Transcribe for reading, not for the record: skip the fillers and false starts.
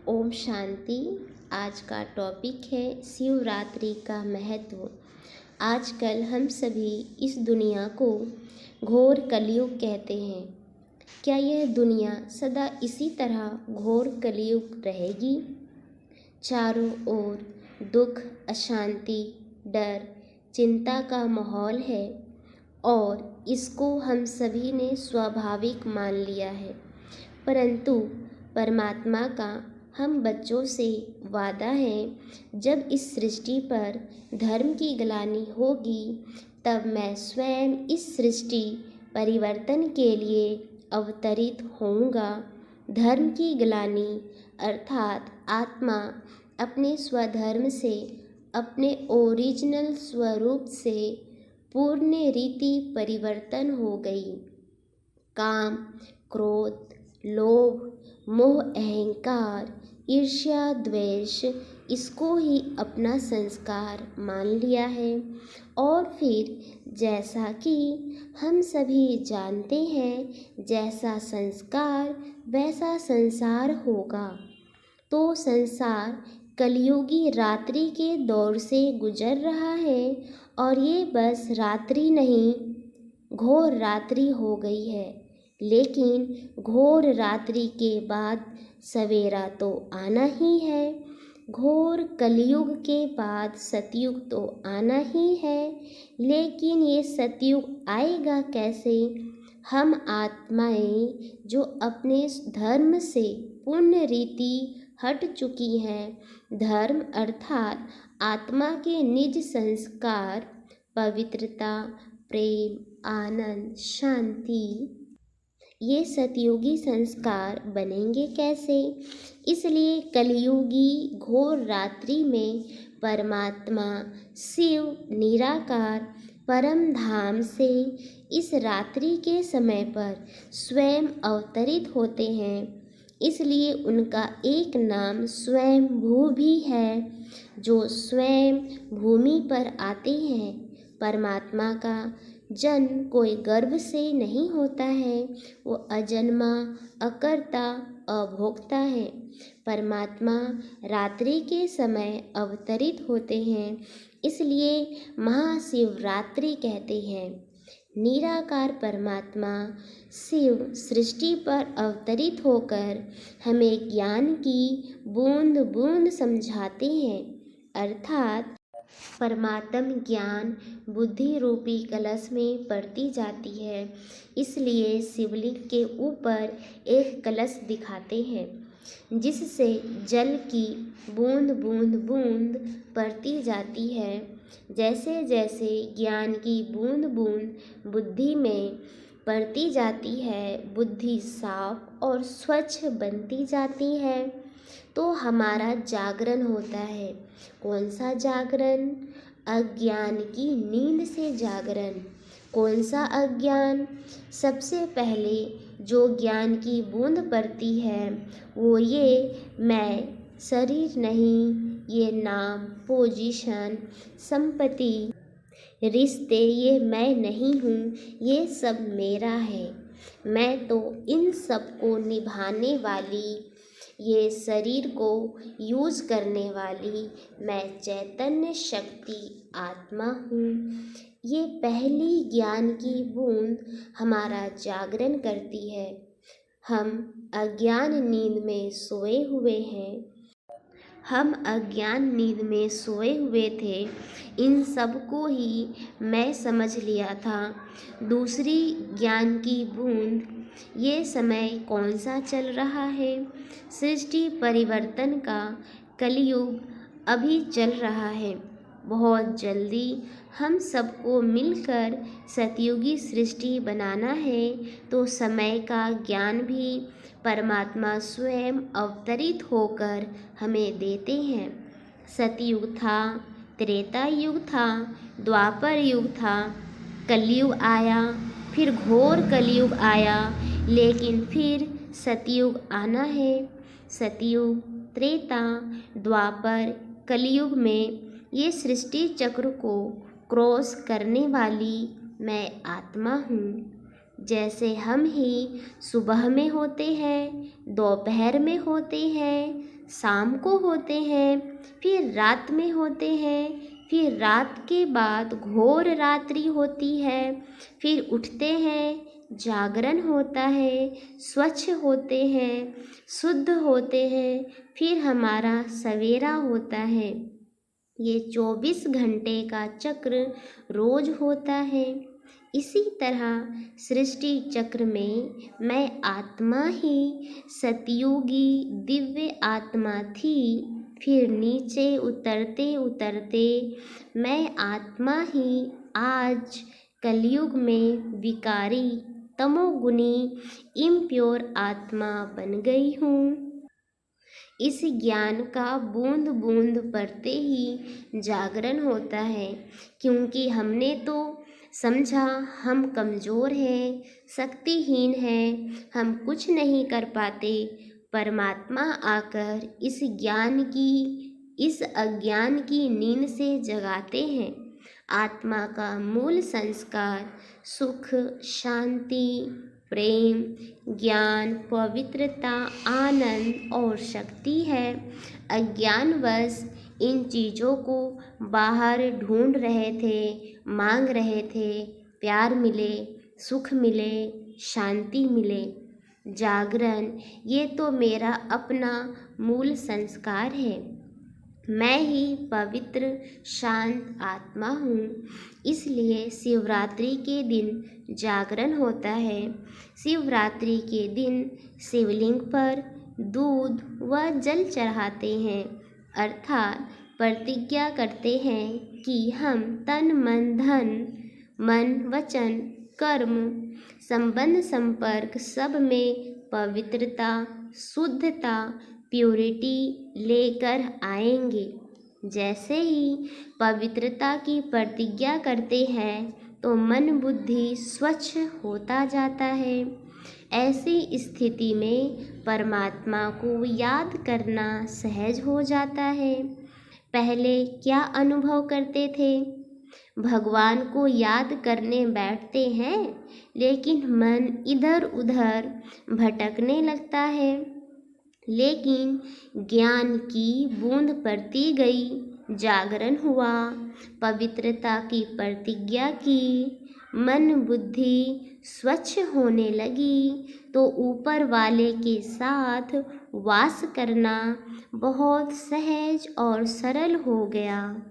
ओम शांति। आज का टॉपिक है शिवरात्रि का महत्व। आजकल हम सभी इस दुनिया को घोर कलयुग कहते हैं। क्या यह दुनिया सदा इसी तरह घोर कलयुग रहेगी? चारों ओर दुख, अशांति, डर, चिंता का माहौल है और इसको हम सभी ने स्वाभाविक मान लिया है। परंतु परमात्मा का हम बच्चों से वादा है, जब इस सृष्टि पर धर्म की ग्लानि होगी तब मैं स्वयं इस सृष्टि परिवर्तन के लिए अवतरित होऊंगा। धर्म की ग्लानि अर्थात आत्मा अपने स्वधर्म से, अपने ओरिजिनल स्वरूप से पूर्ण रीति परिवर्तन हो गई। काम, क्रोध, लोभ, मोह, अहंकार, ईर्ष्या, द्वेष, इसको ही अपना संस्कार मान लिया है। और फिर जैसा कि हम सभी जानते हैं, जैसा संस्कार वैसा संसार होगा। तो संसार कलयुगी रात्रि के दौर से गुजर रहा है और ये बस रात्रि नहीं, घोर रात्रि हो गई है। लेकिन घोर रात्रि के बाद सवेरा तो आना ही है। घोर कलयुग के बाद सतयुग तो आना ही है। लेकिन ये सतयुग आएगा कैसे? हम आत्माएं जो अपने धर्म से पूर्ण रीति हट चुकी हैं, धर्म अर्थात आत्मा के निज संस्कार, पवित्रता, प्रेम, आनंद, शांति, ये सतयुगी संस्कार बनेंगे कैसे? इसलिए कलयुगी घोर रात्रि में परमात्मा शिव निराकार परम धाम से इस रात्रि के समय पर स्वयं अवतरित होते हैं। इसलिए उनका एक नाम स्वयं भू भी है, जो स्वयं भूमि पर आते हैं। परमात्मा का जन्म कोई गर्भ से नहीं होता है, वो अजन्मा, अकर्ता, अभोक्ता है। परमात्मा रात्रि के समय अवतरित होते हैं, इसलिए महाशिवरात्रि कहते हैं। निराकार परमात्मा शिव सृष्टि पर अवतरित होकर हमें ज्ञान की बूंद बूंद समझाते हैं। अर्थात परमात्म ज्ञान बुद्धि रूपी कलश में पड़ती जाती है। इसलिए शिवलिंग के ऊपर एक कलश दिखाते हैं, जिससे जल की बूंद बूंद बूंद पड़ती जाती है। जैसे जैसे ज्ञान की बूंद बूंद बुद्धि में पड़ती जाती है, बुद्धि साफ और स्वच्छ बनती जाती है, तो हमारा जागरण होता है। कौन सा जागरण? अज्ञान की नींद से जागरण। कौन सा अज्ञान? सबसे पहले जो ज्ञान की बूंद पड़ती है वो ये, मैं शरीर नहीं, ये नाम, पोजीशन, संपत्ति, रिश्ते, ये मैं नहीं हूँ, ये सब मेरा है। मैं तो इन सब को निभाने वाली, ये शरीर को यूज करने वाली मैं चैतन्य शक्ति आत्मा हूँ। ये पहली ज्ञान की बूंद हमारा जागरण करती है। हम अज्ञान नींद में सोए हुए हैं। हम अज्ञान नींद में सोए हुए थे। इन सब को ही मैं समझ लिया था। दूसरी ज्ञान की बूंद, ये समय कौन सा चल रहा है? सृष्टि परिवर्तन का कलयुग अभी चल रहा है। बहुत जल्दी हम सबको मिलकर सतयुगी सृष्टि बनाना है, तो समय का ज्ञान भी परमात्मा स्वयं अवतरित होकर हमें देते हैं। सतयुग था, त्रेता युग था, द्वापर युग था, कलयुग आया, फिर घोर कलयुग आया, लेकिन फिर सतयुग आना है। सतयुग, त्रेता, द्वापर, कलयुग में ये सृष्टि चक्र को क्रॉस करने वाली मैं आत्मा हूँ। जैसे हम ही सुबह में होते हैं, दोपहर में होते हैं, शाम को होते हैं, फिर रात में होते हैं, फिर रात के बाद घोर रात्रि होती है, फिर उठते हैं, जागरण होता है, स्वच्छ होते हैं, शुद्ध होते हैं, फिर हमारा सवेरा होता है। ये 24 घंटे का चक्र रोज होता है। इसी तरह सृष्टि चक्र में मैं आत्मा ही सतयुगी दिव्य आत्मा थी। फिर नीचे उतरते उतरते मैं आत्मा ही आज कलयुग में विकारी तमोगुनी इम्प्योर आत्मा बन गई हूँ। इस ज्ञान का बूंद बूंद पढ़ते ही जागरण होता है, क्योंकि हमने तो समझा हम कमज़ोर हैं, शक्तिहीन हैं, हम कुछ नहीं कर पाते। परमात्मा आकर इस अज्ञान की नींद से जगाते हैं। आत्मा का मूल संस्कार सुख, शांति, प्रेम, ज्ञान, पवित्रता, आनंद और शक्ति है। अज्ञानवश इन चीज़ों को बाहर ढूंढ रहे थे, मांग रहे थे, प्यार मिले, सुख मिले, शांति मिले। जागरण ये तो मेरा अपना मूल संस्कार है। मैं ही पवित्र शांत आत्मा हूँ। इसलिए शिवरात्रि के दिन जागरण होता है। शिवरात्रि के दिन शिवलिंग पर दूध व जल चढ़ाते हैं, अर्थात प्रतिज्ञा करते हैं कि हम तन मन धन, मन वचन कर्म, संबंध संपर्क सब में पवित्रता, शुद्धता, प्योरिटी लेकर आएंगे। जैसे ही पवित्रता की प्रतिज्ञा करते हैं तो मन बुद्धि स्वच्छ होता जाता है। ऐसी स्थिति में परमात्मा को याद करना सहज हो जाता है। पहले क्या अनुभव करते थे? भगवान को याद करने बैठते हैं, लेकिन मन इधर उधर भटकने लगता है। लेकिन ज्ञान की बूंद पड़ती गई, जागरण हुआ, पवित्रता की प्रतिज्ञा की, मन बुद्धि स्वच्छ होने लगी, तो ऊपर वाले के साथ वास करना बहुत सहज और सरल हो गया।